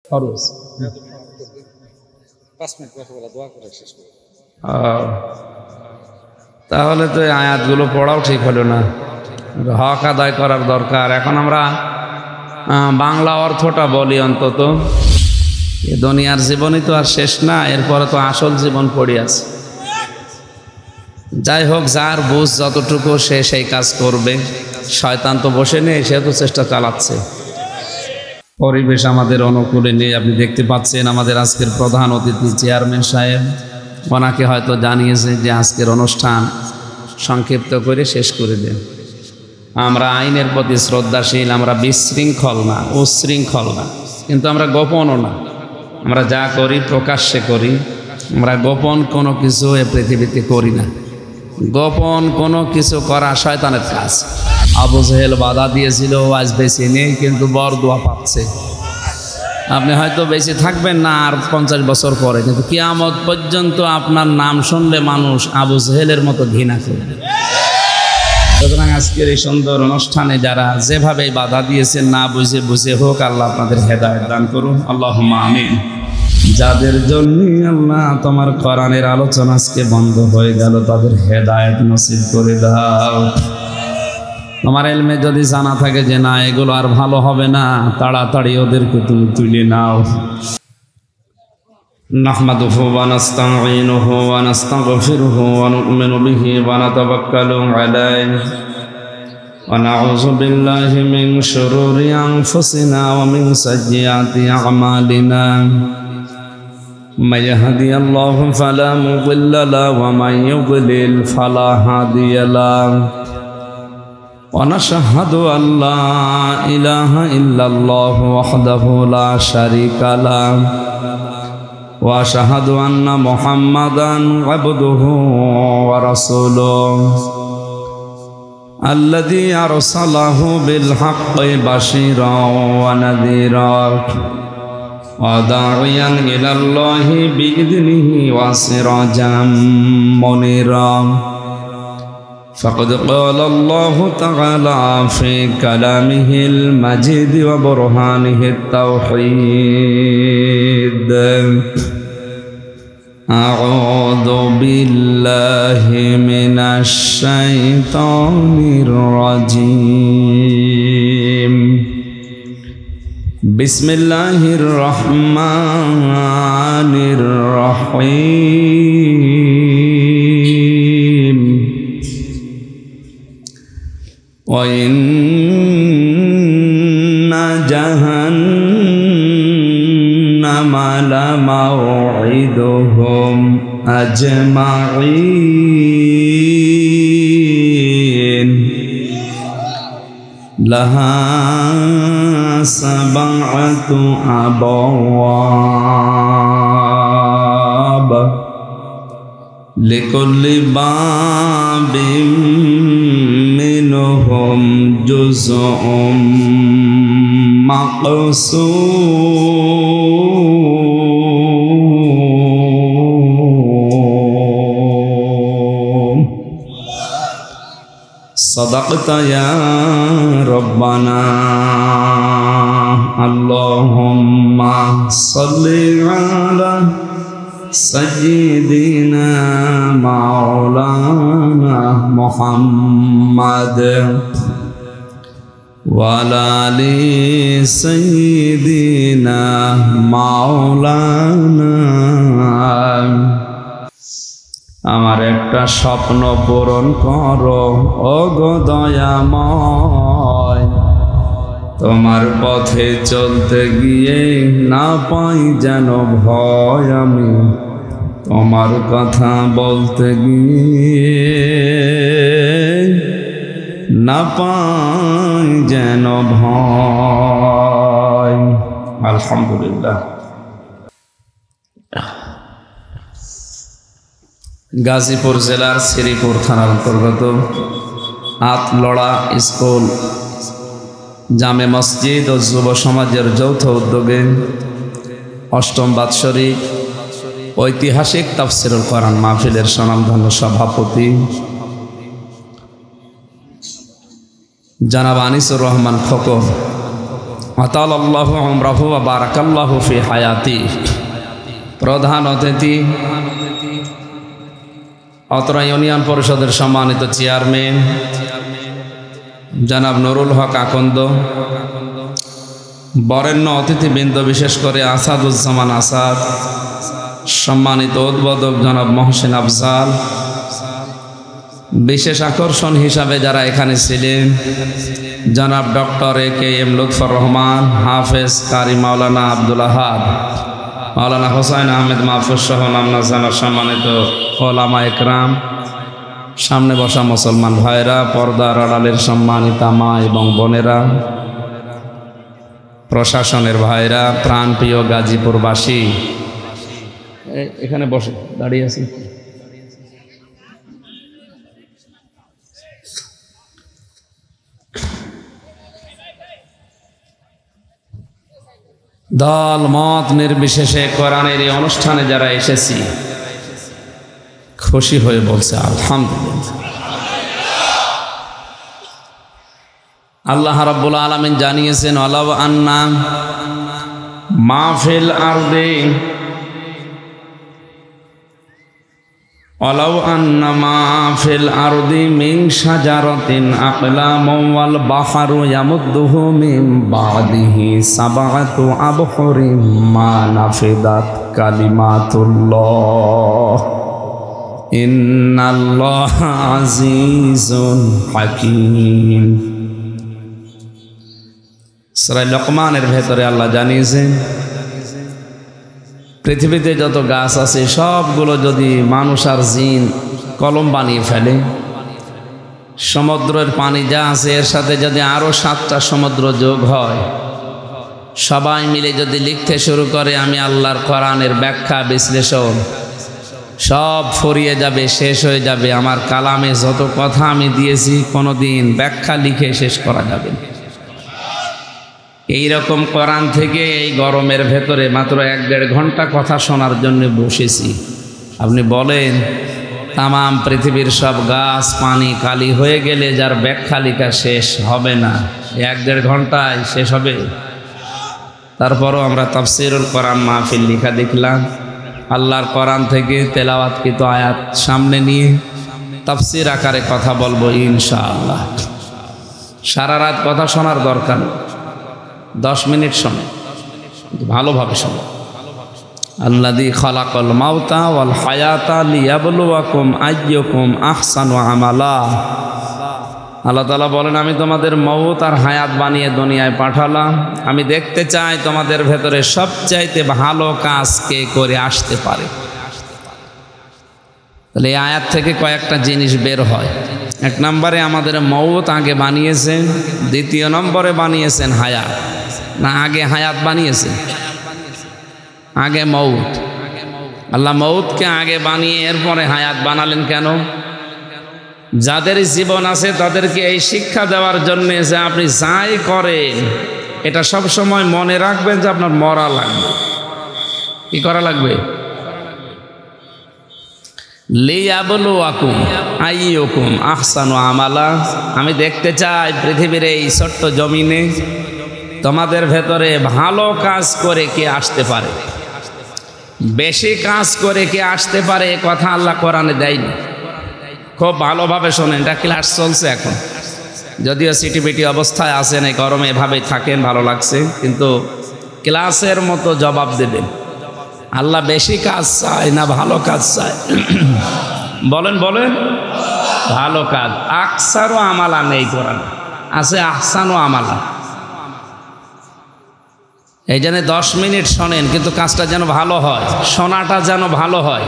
ফরজ। 5 মিনিট কথা বলা, দোয়া করে শেষ করব। তাহলে তো এই আয়াতগুলো পড়াও ঠিক হলো না। হক আদায় করার দরকার। এখন আমরা বাংলা অর্থটা বলি অন্তত। এ দুনিয়ার জীবনই তো আর শেষ না, এরপরে তো আসল জীবন পড়ে আছে। যাই হোক, যার বুঝ যতটুকু সে সেই কাজ করবে। শয়তান তো বসে নেই, সে তো চেষ্টা চালাচ্ছে। পরিবেশ আমাদের অনুকূলে নেই। আপনি দেখতে পাচ্ছেন আমাদের আজকের প্রধান অতিথি চেয়ারম্যান সাহেব, ওনাকে হয়তো জানিয়েছে যে আজকের অনুষ্ঠান সংক্ষিপ্ত করে শেষ করে দেন। আমরা আইনের প্রতি শ্রদ্ধাশীল, আমরা বিশৃঙ্খল না, উশৃঙ্খল না, কিন্তু আমরা গোপনও না। আমরা যা করি প্রকাশ্যে করি, আমরা গোপন কোনো কিছু এ পৃথিবীতে করি না। গোপন কোনো কিছু করা শয়তানের কাজ। আবু জেহেল বাধা দিয়েছিল, আজ বেঁচে নেই, কিন্তু বরদোয়া পাচ্ছে। আপনি হয়তো বেঁচে থাকবেন না আর 50 বছর পরে, কিন্তু কিয়ামত পর্যন্ত আপনার নাম শুনলে মানুষ আবু জেহেলের মতো ঘৃণা করবে। সুতরাং আজকের এই সুন্দর অনুষ্ঠানে যারা যেভাবে বাধা দিয়েছেন, না বুঝে বুঝে হোক, আল্লাহ আপনাদের হেদায়েত দান করুন। আল্লাহুম্মা আমিন। যাদের জন্য আল্লাহ তোমার কোরআনের আলোচনা আজকে বন্ধ হয়ে গেল, তাদের হেদায়েত নসিব করে দাও। তোমার ইলমে যদি জানা থাকে যে না এগুলো আর ভালো হবে না, তাড়াতাড়ি ওদেরকে তুমি তুলে নাও। নাহমাদুহু ওয়া নাস্তাঈনুহু ওয়া নাস্তাগফিরুহু ওয়া নু'মিনু বিহি ওয়া নাতাওয়াক্কালু আলাইহি ওয়া নাউযু বিল্লাহি মিন শুরুরি আনফুসিনা ওয়া মিন সাইয়্যাতি আ'মালিনা। من يهدي الله فلا مضل له ومن يضلل فلا هادي له ونشهد أن لا إله إلا الله وحده لا شريك له وأشهد أن محمدا عبده ورسوله الذي أرسله بالحق بشيرا ونذيرا وداعيا إلى الله بإذنه وسراجا منيرا فقد قال الله تعالى في كلامه المجيد وبرهانه التوحيد أعوذ بالله من الشيطان الرجيم بسم الله الرحمن الرحيم وإن جهنم لموعدهم أجمعين لها 7 أبواب لكل باب منهم جزء مقسوم صدقت يا ربنا اللهم صل على سيدنا مولانا محمد وعلى آل سيدنا مولانا। আমার একটা স্বপ্ন পূরণ করো ওগো দয়াময়, তোমার পথে চলতে গিয়ে না পাই যেন ভয়, আমি তোমার কথা বলতে গিয়ে না পাই যেন ভয়। আলহামদুলিল্লাহ। গাজীপুর জেলার শ্রীপুর থানার অন্তর্গত আতলড়া স্কুল জামে মসজিদ ও যুব সমাজের যৌথ উদ্যোগে ৮ম বাৎসরিক ঐতিহাসিক তাফসিরুল কোরআন মাহফিলের স্বনামধন্য সভাপতি জনাব আনিসুর রহমান খোকন আতালাল্লাহু উমরাহু ওয়া বারাকাল্লাহু ফি হায়াতি। প্রধান অতিথি অত্র ইউনিয়ন পরিষদের সম্মানিত চেয়ারম্যান জনাব নুরুল হক আকন্দ, বরেণ্য অতিথিবৃন্দ বিশেষ করে আসাদুজ্জামান আসাদ, সম্মানিত উদ্বোধক জনাব মহসিন আফজাল, বিশেষ আকর্ষণ হিসাবে যারা এখানে ছিলেন জনাব ডক্টর AKM লুৎফর রহমান, হাফেজ কারি মাওলানা আব্দুল আহাদ, মাওলানা হোসাইন আহমেদ মাহফুজ সহ নামনা জানার সম্মানিত ওলামা একরাম, সামনে বসা মুসলমান ভাইরা, পর্দার আড়ালের সম্মানিতা মা এবং বোনেরা, প্রশাসনের ভাইরা, প্রাণপ্রিয় গাজীপুরবাসী, এখানে বসে দাঁড়িয়ে আছি। দল মত নির্বিশেষে কোরআনের এই অনুষ্ঠানে যারা এসেছি খুশি হয়ে বলছে আলহামদুলিল্লাহ। আল্লাহ রাব্বুল আলামিন জানিয়েছেন ওয়ালাউ আন্না মাহফিল আরদি ওয়ালাউ আন্না মাহফিল আরদি মিন শাজারাতিন আকলামুন ওয়াল বাহরু ইয়ামুদ্দুহু মিন বাদিহি সাবআতু আবহুরিম মা নাফিদাত কালিমাতুল্লাহ ইন্নাল্লাহা আজিজুন হাকীম। সূরা লোকমানের ভেতরে আল্লাহ জানিয়েছেন পৃথিবীতে যত গাছ আছে সবগুলো যদি মানুষ আর জিন কলম বানিয়ে ফেলে, সমুদ্রের পানি যা আছে এর সাথে যদি আরো 7টা সমুদ্র যোগ হয়, সবাই মিলে যদি লিখতে শুরু করে আমি আল্লাহর কোরআনের ব্যাখ্যা বিশ্লেষণ, সব ফুরিয়ে যাবে, শেষ হয়ে যাবে। আমার কালামে যত কথা আমি দিয়েছি কোনোদিন ব্যাখ্যা লিখে শেষ করা যাবে না। এইরকম কোরআন থেকে এই গরমের ভেতরে মাত্র 1-1.5 ঘন্টা কথা শোনার জন্য বসেছি। আপনি বলেন তামাম পৃথিবীর সব গাছ পানি কালি হয়ে গেলে যার ব্যাখ্যা লেখা শেষ হবে না, 1-1.5 ঘন্টায় শেষ হবে? তারপরও আমরা তাফসীরুল কোরআন মাহফিল লেখা দেখলাম, আল্লাহর কোরআন থেকে তেলাওয়াতকৃত আয়াত সামনে নিয়ে তাফসীর আকারে কথা বলবো ইনশাআল্লাহ। সারা রাত কথা শোনার দরকার, 10 মিনিট শোনে, ভালোভাবে শোনো। আল্লাযী খালাকাল মাউতা ওয়াল হায়াতা লিয়াবলুয়াকুম আইয়ুকুম আহসানু আমালা। আল্লাহ তাআলা বলেন আমি তোমাদের মওত আর হায়াত বানিয়ে দুনিয়ায় পাঠালাম, আমি দেখতে চাই তোমাদের ভেতরে সবচাইতে ভালো কাজ কে করে আসতে পারে। তাহলে এই আয়াত থেকে কয়েকটা জিনিস বের হয়। 1 নম্বরে আমাদের মওত আগে বানিয়েছেন, 2 নম্বরে বানিয়েছেন হায়াত। না আগে হায়াত বানিয়েছেন? আগে মওত। আল্লাহ মওতকে আগে বানিয়ে এরপরে হায়াত বানালেন কেন? যাদের জীবন আছে তাদেরকে এই শিক্ষা দেওয়ার জন্য যে আপনি যাই করেন এটা সব সময় মনে রাখবেন যে আপনার মরা লাগবে। কি করা লাগবে? লিয়াবলুয়াকুম আইয়ুকুম আহসানু আমালা। আমি দেখতে চাই পৃথিবীর এই ছোট্ট জমিনে তোমাদের ভেতরে ভালো কাজ করে কে আসতে পারে, বেশি কাজ করে কে আসতে পারে, এ কথা আল্লাহ কোরআনে দেয়নি। খুব ভালোভাবে শোনেন, এটা ক্লাস চলছে এখন, যদিও সিটিবিটি অবস্থায় আছেন, এই গরমে এভাবেই থাকেন, ভালো লাগছে, কিন্তু ক্লাসের মতো জবাব দেবেন। আল্লাহ বেশি কাজ চায় না ভালো কাজ চায়? বলেন বলেন। ভালো কাজ। আকসারও আমালা নেই কোরআন, আছে আহসানও আমালা। এই জন্য 10 মিনিট শোনেন, কিন্তু কাজটা যেন ভালো হয়, শোনাটা যেন ভালো হয়।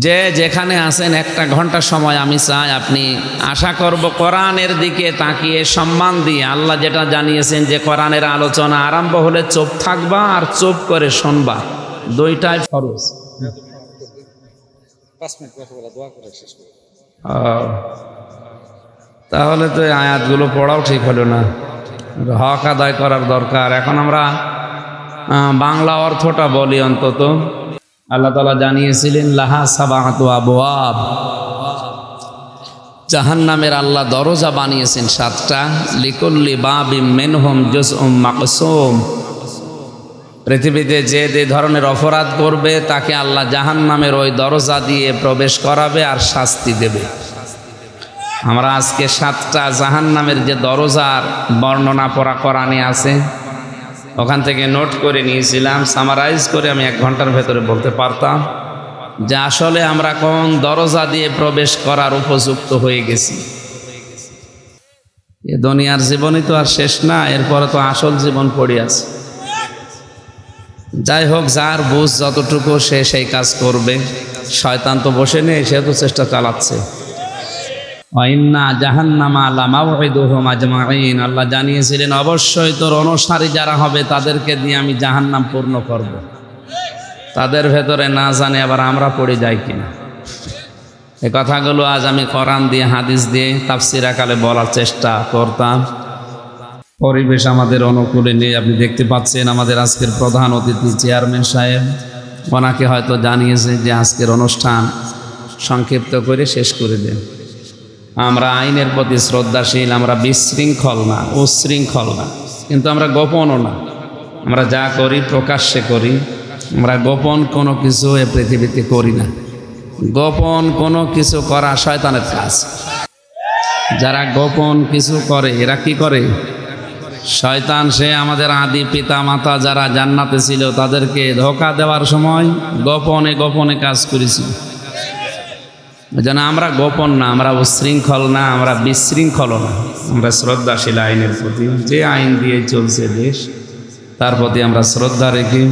যে যেখানে আছেন 1টা ঘন্টা সময় আমি চাই আপনি, আশা করব কোরআনের দিকে তাকিয়ে সম্মান দিয়ে, আল্লাহ যেটা জানিয়েছেন যে কোরআনের আলোচনা আরম্ভ হলে চুপ থাকবা আর চুপ করে শুনবা, 2টাই ফরজ। 5 মিনিট কথা বলা, দোয়া করে শেষ করব। তাহলে তো এই আয়াতগুলো পড়াও ঠিক হলো না, হক আদায় করার দরকার। এখন আমরা বাংলা অর্থটা বলি অন্তত। আল্লাহ তাআলা জানিয়েছিলেন লাহা সাবাতু আবওয়াব, জাহান্নামের আল্লাহ দরজা বানিয়েছেন 7টা। লিকুল্লি বাবিম মিনহুম জুজউম মাকসুম। পৃথিবীতে যে ধরনের অপরাধ করবে তাকে আল্লাহ জাহান্নামের ওই দরজা দিয়ে প্রবেশ করাবে আর শাস্তি দেবে। আমরা আজকে 7টা জাহান্নামের যে দরজার বর্ণনা পড়া কোরআনে আছে, ওখান থেকে নোট করে নিয়েছিলাম। সামারাইজ করে আমি 1 ঘন্টার ভেতরে বলতে পারতাম যে আসলে আমরা কোন দরজা দিয়ে প্রবেশ করার উপযুক্ত হয়ে গেছি। এ দুনিয়ার জীবনই তো আর শেষ না, এরপরে তো আসল জীবন পড়ে আছে। যাই হোক, যার বুঝ যতটুকু সে সেই কাজ করবে। শয়তান তো বসে নেই, সে তো চেষ্টা চালাচ্ছে। ওয়াইন্না জাহান্নামা লামাউইদুহুম আজমাইন। আল্লাহ জানিয়েছিলেন অবশ্যই তোর অনুসারী যারা হবে তাদেরকে দিয়ে আমি জাহান্নাম পূর্ণ করব। তাদের ভেতরে না জানে আবার আমরা পড়ে যাই কিনা। এই কথাগুলো আজ আমি কোরআন দিয়ে হাদিস দিয়ে তাফসীর আকারে বলার চেষ্টা করতাম। পরিবেশ আমাদের অনুকূলে নেই। আপনি দেখতে পাচ্ছেন আমাদের আজকের প্রধান অতিথি চেয়ারম্যান সাহেব, ওনাকে হয়তো জানিয়েছে যে আজকের অনুষ্ঠান সংক্ষিপ্ত করে শেষ করে দেন। আমরা আইনের প্রতি শ্রদ্ধাশীল, আমরা বিশৃঙ্খল না, উশৃঙ্খল না, কিন্তু আমরা গোপনও না। আমরা যা করি প্রকাশ্যে করি, আমরা গোপন কোনো কিছু এ পৃথিবীতে করি না। গোপন কোনো কিছু করা শয়তানের কাজ। যারা গোপন কিছু করে এরা কি করে? শয়তান। সে আমাদের আদি পিতা মাতা যারা জান্নাতে ছিল তাদেরকে ধোঁকা দেওয়ার সময় গোপনে গোপনে কাজ করেছিল। যেন আমরা গোপন না, আমরা উশৃঙ্খল না, আমরা বিশৃঙ্খল না, আমরা শ্রদ্ধাশীল আইনের প্রতি। যে আইন দিয়ে চলছে দেশ, তার প্রতি আমরা শ্রদ্ধা রেখে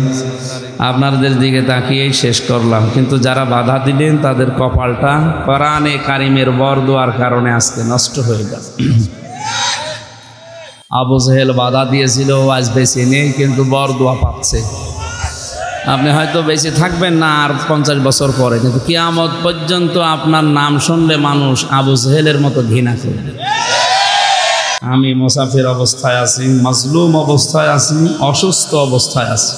আপনাদের দিকে তাকিয়েই শেষ করলাম। কিন্তু যারা বাধা দিলেন তাদের কপালটা কোরআনে কারিমের বরদোয়ার কারণে আজকে নষ্ট হয়ে গেল। আবু জেহেল বাধা দিয়েছিল, আজ বেঁচে নেই, কিন্তু বরদোয়া পাচ্ছে। আপনি হয়তো বেঁচে থাকবেন না আর 50 বছর পরে, কিন্তু কিয়ামত পর্যন্ত আপনার নাম শুনলে মানুষ আবু জেহেলের মতো ঘৃণা করবে। আমি মুসাফির অবস্থায় আছি, মাজলুম অবস্থায় আছি, অসুস্থ অবস্থায় আছি।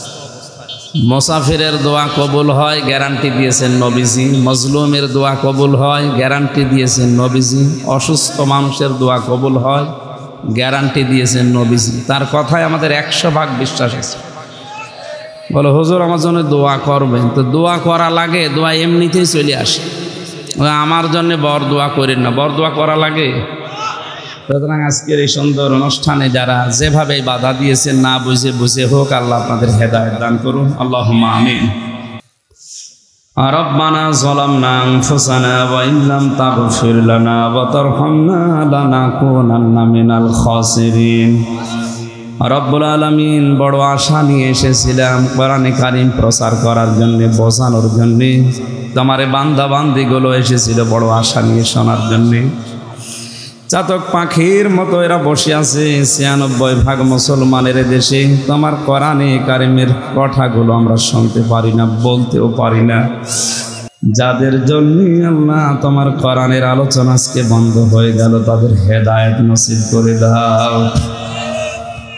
মুসাফিরের দোয়া কবুল হয়, গ্যারান্টি দিয়েছেন নবীজি। মাজলুমের দোয়া কবুল হয়, গ্যারান্টি দিয়েছেন নবীজি। অসুস্থ মানুষের দোয়া কবুল হয়, গ্যারান্টি দিয়েছেন নবীজি। তার কথায় আমাদের 100% বিশ্বাস আছে। বলো হুজুর আমার জন্য দোয়া করবেন, তো দোয়া করা লাগে? দোয়া এমনিতেই চলে আসে। আমার জন্য বর দোয়া করেন না, বর দোয়া করা লাগে। সুতরাং আজকের এই সুন্দর অনুষ্ঠানে যারা যেভাবে বাধা দিয়েছেন, না বুঝে বুঝে হোক, আল্লাহ আপনাদের হেদায়েত দান করুন। আল্লাহুম্মা আমিন। রব্বানা যালামনা আনফুসানা ওয়া ইন লাম তাগফির লানা ওয়া তারহামনা লানাকুনান্না মিনাল খাসিরিন। রব্বুল আলামিন, বড় আশা নিয়ে এসেছিলাম কোরআনে কারিম প্রচার করার জন্যে, বোঝানোর জন্যে। তোমার বান্দা বান্দিগুলো এসেছিল বড় আশা নিয়ে শোনার জন্যে। চাতক পাখির মতো এরা বসে আছে 96% মুসলমানের দেশে। তোমার কোরআনে কারিমের কথাগুলো আমরা শুনতে পারি না, বলতেও পারি না। যাদের জন্য আল্লাহ তোমার কোরআনের আলোচনা আজকে বন্ধ হয়ে গেল, তাদের হেদায়েত নসিব করে দাও।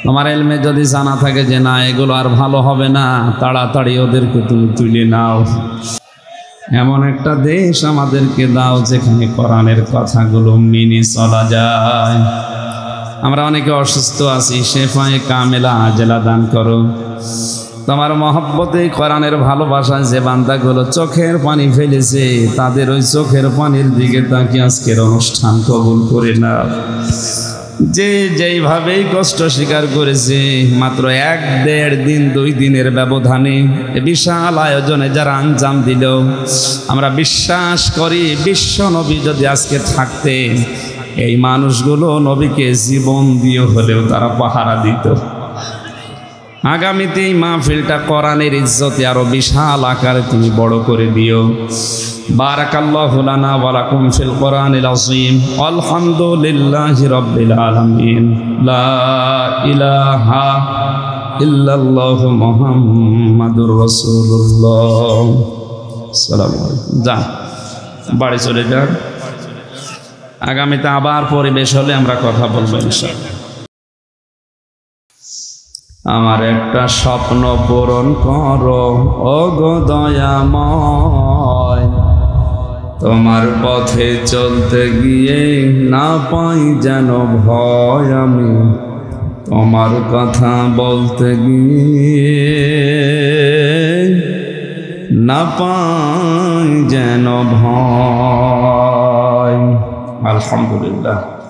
তোমার ইলমে যদি জানা থাকে যে না এগুলো আর ভালো হবে না, তাড়াতাড়ি ওদেরকে তুমি তুলে নাও। এমন একটা দেশ আমাদেরকে দাও যেখানে কোরআনের কথাগুলো মেনে চলা যায়। আমরা অনেকে অসুস্থ আছি, শেফায়ে কামেলা আজেলা দান করো। তোমার মহব্বতে কোরআনের ভালোবাসায় যে বান্দাগুলো চোখের পানি ফেলেছে, তাদের ওই চোখের পানির দিকে তাকিয়ে আজকের অনুষ্ঠান কবুল করে নাও। যে যেইভাবেই কষ্ট স্বীকার করেছে, মাত্র 1-1.5 দিন 2 দিনের ব্যবধানে বিশাল আয়োজনে যারা আঞ্জাম দিল, আমরা বিশ্বাস করি বিশ্ব নবী যদি আজকে থাকতেন, এই মানুষগুলো নবীকে জীবন দিয়ে হলেও তারা পাহারা দিত। আগামীতে এই মাহফিলটা কোরআনের ইজ্জতে আরো বিশাল আকারে তুমি বড় করে দিও। বারাকাল্লাহু লানা ওয়া লাকুম ফিল কোরআনিল আযীম। আলহামদুলিল্লাহি রাব্বিল আলামিন। লা ইলাহা ইল্লাল্লাহু মুহাম্মাদুর রাসূলুল্লাহ। আসসালামু আলাইকুম। যান বাড়ি চলে যান। আগামীতে আবার পরিবেশ হলে আমরা কথা বলবো ইনশাআল্লাহ। আমার একটা স্বপ্ন পূরণ করো ওগো দয়াময়, তোমার পথে চলতে গিয়ে না পাই যেন ভয় আমি, তোমার কথা বলতে গিয়ে না পাই যেন ভয়। আলহামদুলিল্লাহ।